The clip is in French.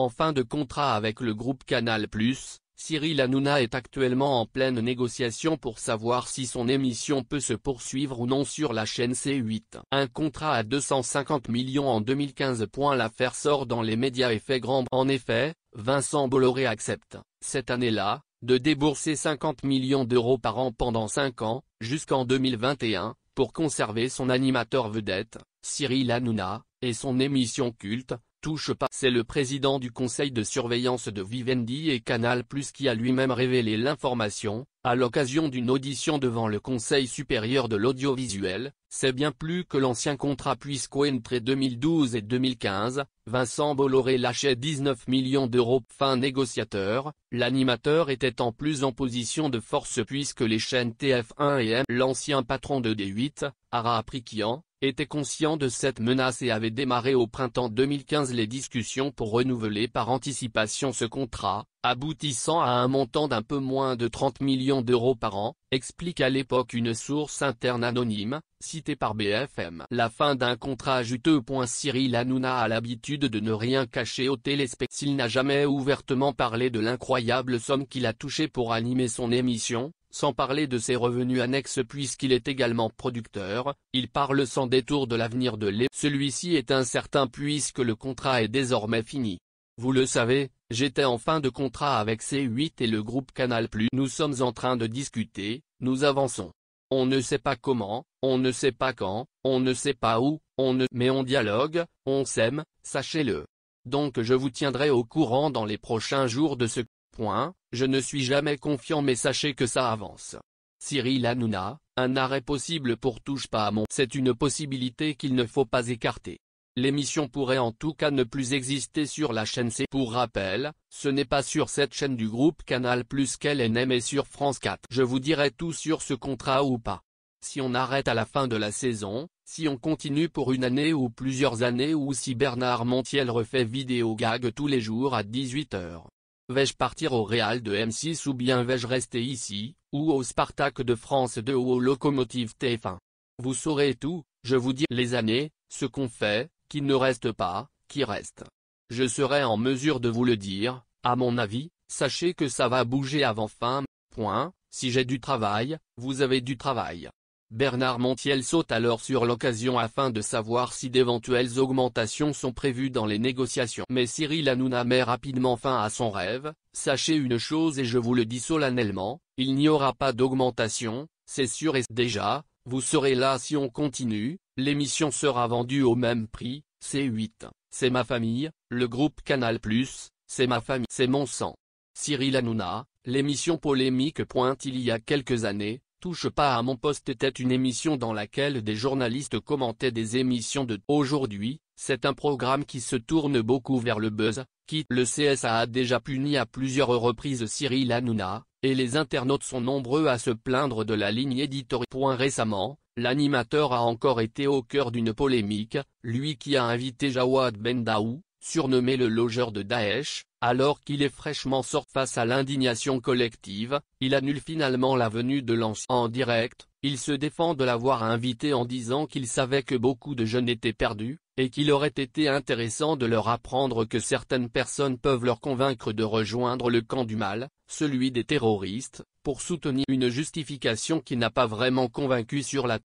En fin de contrat avec le groupe Canal+, Cyril Hanouna est actuellement en pleine négociation pour savoir si son émission peut se poursuivre ou non sur la chaîne C8. Un contrat à 250 millions en 2015. L'affaire sort dans les médias et fait grand. En effet, Vincent Bolloré accepte, cette année-là, de débourser 50 millions d'euros par an pendant 5 ans, jusqu'en 2021, pour conserver son animateur vedette, Cyril Hanouna, et son émission culte, Touche pas. C'est le président du conseil de surveillance de Vivendi et Canal+ qui a lui-même révélé l'information, à l'occasion d'une audition devant le Conseil supérieur de l'audiovisuel. C'est bien plus que l'ancien contrat puisqu'entre 2012 et 2015, Vincent Bolloré lâchait 19 millions d'euros. Fin négociateur, l'animateur était en plus en position de force puisque les chaînes TF1 et M. L'ancien patron de D8, Ara Aprikian, était conscient de cette menace et avait démarré au printemps 2015 les discussions pour renouveler par anticipation ce contrat, aboutissant à un montant d'un peu moins de 30 millions d'euros par an, explique à l'époque une source interne anonyme, citée par BFM. La fin d'un contrat juteux. Cyril Hanouna a l'habitude de ne rien cacher aux téléspectateurs. S'il n'a jamais ouvertement parlé de l'incroyable somme qu'il a touchée pour animer son émission, sans parler de ses revenus annexes puisqu'il est également producteur, il parle sans détour de l'avenir de l'émission. Celui-ci est incertain puisque le contrat est désormais fini. Vous le savez, j'étais en fin de contrat avec C8 et le groupe Canal+. Nous sommes en train de discuter, nous avançons. On ne sait pas comment, on ne sait pas quand, on ne sait pas où, mais on dialogue, on s'aime, sachez-le. Donc je vous tiendrai au courant dans les prochains jours de ce point. Je ne suis jamais confiant mais sachez que ça avance. Cyril Hanouna, un arrêt possible pour Touche pas à mon. C'est une possibilité qu'il ne faut pas écarter. L'émission pourrait en tout cas ne plus exister sur la chaîne C. Pour rappel, ce n'est pas sur cette chaîne du groupe Canal+ qu'elle est née mais sur France 4. Je vous dirai tout sur ce contrat ou pas. Si on arrête à la fin de la saison, si on continue pour une année ou plusieurs années ou si Bernard Montiel refait vidéo gag tous les jours à 18 h. Vais-je partir au Real de M6 ou bien vais-je rester ici, ou au Spartak de France 2 ou au Locomotive TF1? Vous saurez tout, je vous dis les années, ce qu'on fait, qui ne reste pas, qui reste. Je serai en mesure de vous le dire, à mon avis, sachez que ça va bouger avant fin. Si j'ai du travail, vous avez du travail. Bernard Montiel saute alors sur l'occasion afin de savoir si d'éventuelles augmentations sont prévues dans les négociations. Mais Cyril Hanouna met rapidement fin à son rêve. Sachez une chose et je vous le dis solennellement, il n'y aura pas d'augmentation, c'est sûr et déjà, vous serez là si on continue, l'émission sera vendue au même prix. C8, c'est ma famille, le groupe Canal+, c'est ma famille, c'est mon sang. Cyril Hanouna, l'émission polémique. Il y a quelques années, Touche pas à mon poste était une émission dans laquelle des journalistes commentaient des émissions de. Aujourd'hui, c'est un programme qui se tourne beaucoup vers le buzz, le CSA a déjà puni à plusieurs reprises Cyril Hanouna, et les internautes sont nombreux à se plaindre de la ligne éditoriale. Récemment, l'animateur a encore été au cœur d'une polémique, lui qui a invité Jawad Bendaou, surnommé le logeur de Daesh, alors qu'il est fraîchement sorti. Face à l'indignation collective, il annule finalement la venue de l'ancien. En direct, il se défend de l'avoir invité en disant qu'il savait que beaucoup de jeunes étaient perdus, et qu'il aurait été intéressant de leur apprendre que certaines personnes peuvent leur convaincre de rejoindre le camp du mal, celui des terroristes, pour soutenir une justification qui n'a pas vraiment convaincu sur la